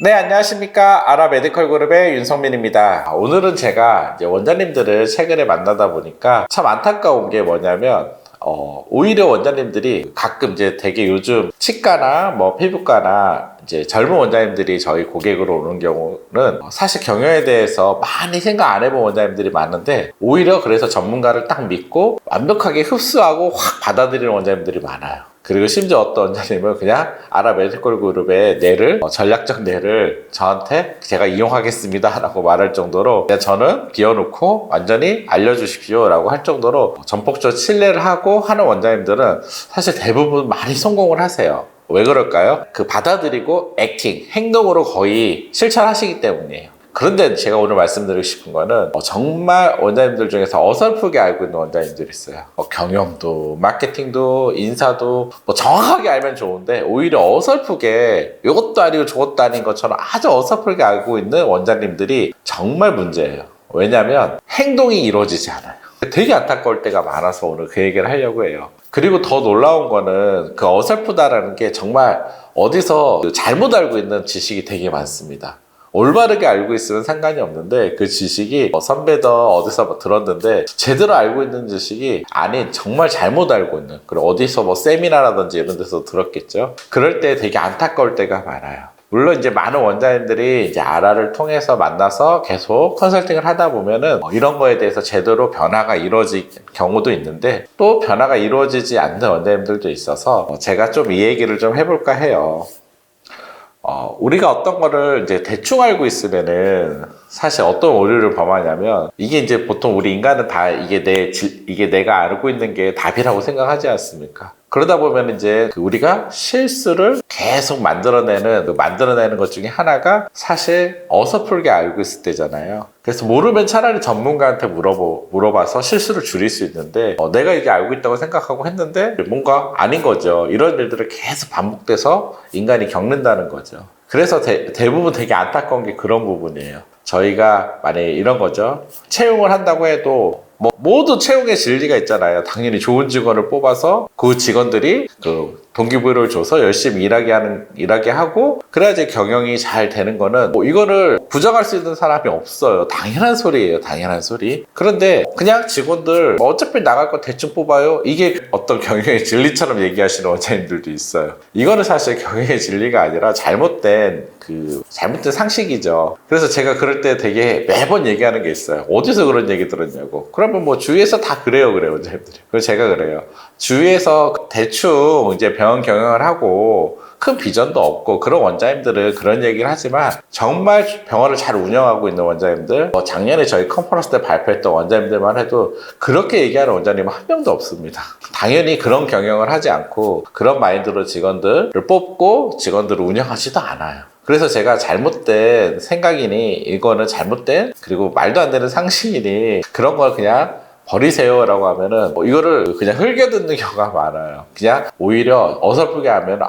네, 안녕하십니까. 아라메디컬 그룹의 윤성민입니다. 오늘은 제가 이제 원장님들을 최근에 만나다 보니까 참 안타까운 게 뭐냐면 오히려 원장님들이 가끔 이제 되게 요즘 치과나 뭐 피부과나 이제 젊은 원장님들이 저희 고객으로 오는 경우는 사실 경영에 대해서 많이 생각 안 해본 원장님들이 많은데 오히려 그래서 전문가를 딱 믿고 완벽하게 흡수하고 확 받아들이는 원장님들이 많아요. 그리고 심지어 어떤 원장님은 그냥 아라메디컬 그룹의 뇌를 전략적 뇌를 저한테 제가 이용하겠습니다 라고 말할 정도로 그냥 저는 비워놓고 완전히 알려주십시오 라고 할 정도로 전폭적으로 신뢰를 하고 하는 원장님들은 사실 대부분 많이 성공을 하세요. 왜 그럴까요? 그 받아들이고 액팅, 행동으로 거의 실천하시기 때문이에요. 그런데 제가 오늘 말씀드리고 싶은 거는 정말 원장님들 중에서 어설프게 알고 있는 원장님들이 있어요. 경영도, 마케팅도, 인사도 정확하게 알면 좋은데 오히려 어설프게 이것도 아니고 저것도 아닌 것처럼 아주 어설프게 알고 있는 원장님들이 정말 문제예요. 왜냐하면 행동이 이루어지지 않아요. 되게 안타까울 때가 많아서 오늘 그 얘기를 하려고 해요. 그리고 더 놀라운 거는 그 어설프다라는 게 정말 어디서 잘못 알고 있는 지식이 되게 많습니다. 올바르게 알고 있으면 상관이 없는데 그 지식이 선배도 어디서 들었는데 제대로 알고 있는 지식이 아닌 정말 잘못 알고 있는, 그리고 어디서 세미나라든지 이런 데서 들었겠죠. 그럴 때 되게 안타까울 때가 많아요. 물론 이제 많은 원장님들이 이제 아라를 통해서 만나서 계속 컨설팅을 하다 보면은 이런 거에 대해서 제대로 변화가 이루어질 경우도 있는데 또 변화가 이루어지지 않는 원장님들도 있어서 제가 좀 이 얘기를 좀 해볼까 해요. 우리가 어떤 거를 이제 대충 알고 있으면은 사실 어떤 오류를 범하냐면 이게 이제 보통 우리 인간은 다 이게 내가 알고 있는 게 답이라고 생각하지 않습니까? 그러다 보면 이제 우리가 실수를 계속 만들어내는 것 중에 하나가 사실 어설프게 알고 있을 때잖아요. 그래서 모르면 차라리 전문가한테 물어봐서 실수를 줄일 수 있는데 내가 이게 알고 있다고 생각하고 했는데 뭔가 아닌 거죠. 이런 일들을 계속 반복돼서 인간이 겪는다는 거죠. 그래서 대부분 되게 안타까운 게 그런 부분이에요. 저희가 만약에 이런 거죠. 채용을 한다고 해도 모두 채용의 진리가 있잖아요. 당연히 좋은 직원을 뽑아서 그 직원들이 그 동기부여를 줘서 열심히 일하게 하고 그래야지 경영이 잘 되는 거는 이거를 부정할 수 있는 사람이 없어요. 당연한 소리예요. 당연한 소리. 그런데 그냥 직원들 어차피 나갈 거 대충 뽑아요. 이게 어떤 경영의 진리처럼 얘기하시는 원장님들도 있어요. 이거는 사실 경영의 진리가 아니라 잘못된 상식이죠. 그래서 제가 그럴 때 되게 매번 얘기하는 게 있어요. 어디서 그런 얘기 들었냐고. 그러면 주위에서 다 그래요, 원장님들이. 그래서 제가 그래요. 주위에서 대충 이제 병원 경영을 하고 큰 비전도 없고 그런 원장님들은 그런 얘기를 하지만 정말 병원을 잘 운영하고 있는 원장님들, 작년에 저희 컨퍼런스 때 발표했던 원장님들만 해도 그렇게 얘기하는 원장님은 한 명도 없습니다. 당연히 그런 경영을 하지 않고 그런 마인드로 직원들을 뽑고 직원들을 운영하지도 않아요. 그래서 제가 잘못된 생각이니 이거는 잘못된 그리고 말도 안 되는 상식이니 그런 걸 그냥 버리세요 라고 하면은 이거를 그냥 흘겨듣는 경우가 많아요. 그냥 오히려 어설프게 하면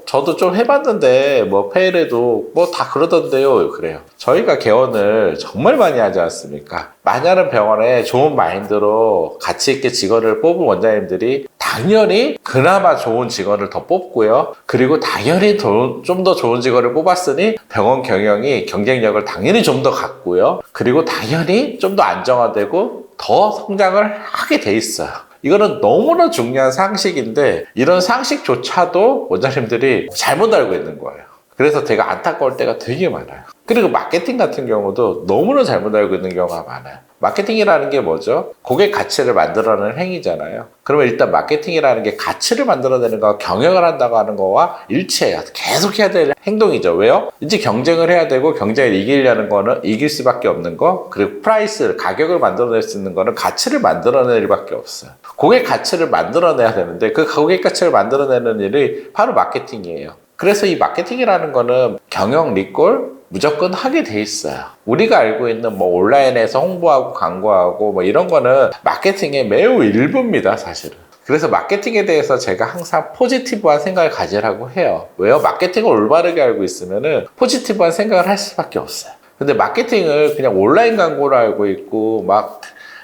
저도 좀 해봤는데 페일에도 다 그러던데요. 그래요. 저희가 개원을 정말 많이 하지 않습니까? 많은 병원에 좋은 마인드로 가치 있게 직원을 뽑은 원장님들이 당연히 그나마 좋은 직원을 더 뽑고요. 그리고 당연히 좀 더 좋은 직원을 뽑았으니 병원 경영이 경쟁력을 당연히 좀 더 갖고요. 그리고 당연히 좀 더 안정화되고 더 성장을 하게 돼 있어요. 이거는 너무나 중요한 상식인데 이런 상식조차도 원장님들이 잘못 알고 있는 거예요. 그래서 되게 안타까울 때가 되게 많아요. 그리고 마케팅 같은 경우도 너무나 잘못 알고 있는 경우가 많아요. 마케팅이라는 게 뭐죠? 고객 가치를 만들어내는 행위잖아요. 그러면 일단 마케팅이라는 게 가치를 만들어내는 거와 경영을 한다고 하는 거와 일치해요. 계속 해야 될 행동이죠. 왜요? 이제 경쟁을 해야 되고 경쟁을 이기려는 거는 이길 수밖에 없는 거, 그리고 가격을 만들어낼 수 있는 거는 가치를 만들어낼 수밖에 없어요. 고객 가치를 만들어내야 되는데 그 고객 가치를 만들어내는 일이 바로 마케팅이에요. 그래서 이 마케팅이라는 거는 경영 리콜 무조건 하게 돼 있어요. 우리가 알고 있는 온라인에서 홍보하고 광고하고 이런 거는 마케팅의 매우 일부입니다, 사실은. 그래서 마케팅에 대해서 제가 항상 포지티브한 생각을 가지라고 해요. 왜요? 마케팅을 올바르게 알고 있으면은 포지티브한 생각을 할 수밖에 없어요. 근데 마케팅을 그냥 온라인 광고로 알고 있고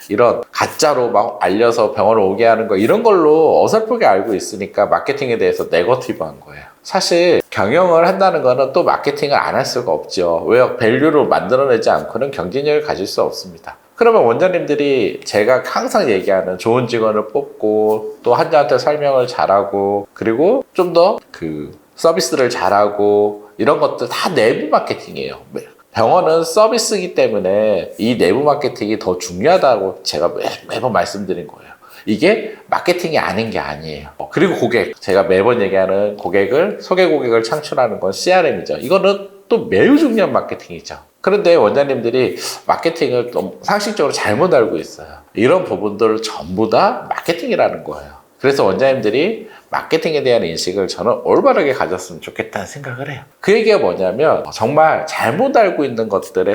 이런 가짜로 알려서 병원을 오게 하는 거 이런 걸로 어설프게 알고 있으니까 마케팅에 대해서 네거티브한 거예요. 사실 경영을 한다는 거는 또 마케팅을 안 할 수가 없죠. 왜요? 밸류로 만들어내지 않고는 경쟁력을 가질 수 없습니다. 그러면 원장님들이 제가 항상 얘기하는 좋은 직원을 뽑고 또 환자한테 설명을 잘하고 그리고 좀 더 그 서비스를 잘하고 이런 것들 다 내부 마케팅이에요. 병원은 서비스이기 때문에 이 내부 마케팅이 더 중요하다고 제가 매번 말씀드린 거예요. 이게 마케팅이 아닌 게 아니에요. 그리고 고객, 제가 매번 얘기하는 소개 고객을 창출하는 건 CRM이죠. 이거는 또 매우 중요한 마케팅이죠. 그런데 원장님들이 마케팅을 좀 상식적으로 잘못 알고 있어요. 이런 부분들을 전부 다 마케팅이라는 거예요. 그래서 원장님들이 마케팅에 대한 인식을 저는 올바르게 가졌으면 좋겠다는 생각을 해요. 그 얘기가 뭐냐면 정말 잘못 알고 있는 것들의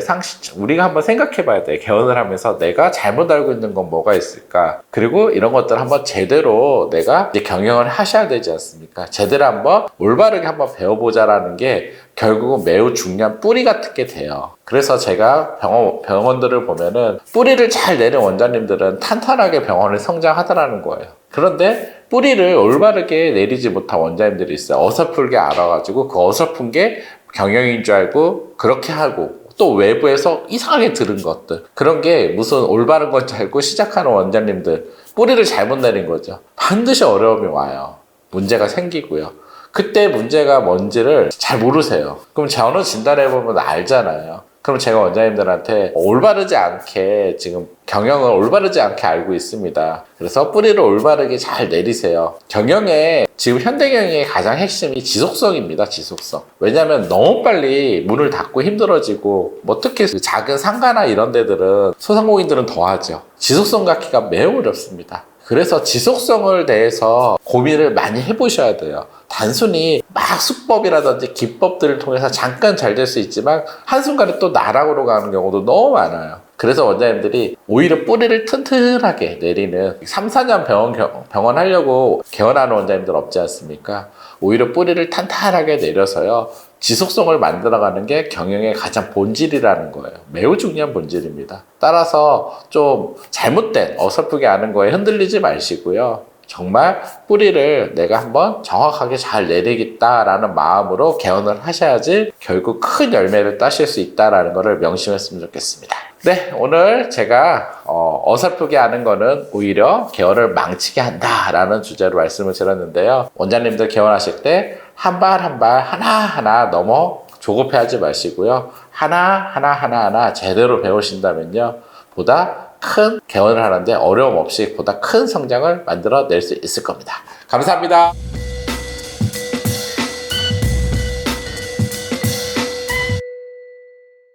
우리가 한번 생각해 봐야 돼요. 개원을 하면서 내가 잘못 알고 있는 건 뭐가 있을까? 그리고 이런 것들을 한번 제대로 내가 이제 경영을 하셔야 되지 않습니까? 제대로 한번 올바르게 한번 배워보자라는 게 결국은 매우 중요한 뿌리 같은 게 돼요. 그래서 제가 병원들을 보면은 뿌리를 잘 내는 원장님들은 탄탄하게 병원을 성장하더라는 거예요. 그런데 뿌리를 올바르게 내리지 못한 원장님들이 있어요. 어설프게 알아가지고 그 어설픈 게 경영인 줄 알고 그렇게 하고 또 외부에서 이상하게 들은 것들 그런 게 무슨 올바른 건 줄 알고 시작하는 원장님들 뿌리를 잘못 내린 거죠. 반드시 어려움이 와요. 문제가 생기고요. 그때 문제가 뭔지를 잘 모르세요. 그럼 저는 진단해보면 알잖아요. 그럼 제가 원장님들한테 올바르지 않게 지금 경영을 올바르지 않게 알고 있습니다. 그래서 뿌리를 올바르게 잘 내리세요. 경영에 지금 현대경영의 가장 핵심이 지속성입니다. 지속성. 왜냐하면 너무 빨리 문을 닫고 힘들어지고 특히 작은 상가나 이런 데들은 소상공인들은 더하죠. 지속성 갖기가 매우 어렵습니다. 그래서 지속성을 대해서 고민을 많이 해보셔야 돼요. 단순히 막 수법이라든지 기법들을 통해서 잠깐 잘 될 수 있지만 한순간에 또 나락으로 가는 경우도 너무 많아요. 그래서 원장님들이 오히려 뿌리를 튼튼하게 내리는 3, 4년 병원 하려고 개원하는 원장님들 없지 않습니까? 오히려 뿌리를 탄탄하게 내려서요. 지속성을 만들어가는 게 경영의 가장 본질이라는 거예요. 매우 중요한 본질입니다. 따라서 좀 잘못된 어설프게 아는 거에 흔들리지 마시고요. 정말 뿌리를 내가 한번 정확하게 잘 내리겠다라는 마음으로 개원을 하셔야지 결국 큰 열매를 따실 수 있다는 것을 명심했으면 좋겠습니다. 네, 오늘 제가 어설프게 하는 거는 오히려 개원을 망치게 한다라는 주제로 말씀을 드렸는데요. 원장님들 개원하실 때 한 발 한 발 하나하나 너무 조급해하지 마시고요. 하나하나 제대로 배우신다면요. 보다 큰 개원을 하는데 어려움 없이 보다 큰 성장을 만들어낼 수 있을 겁니다. 감사합니다.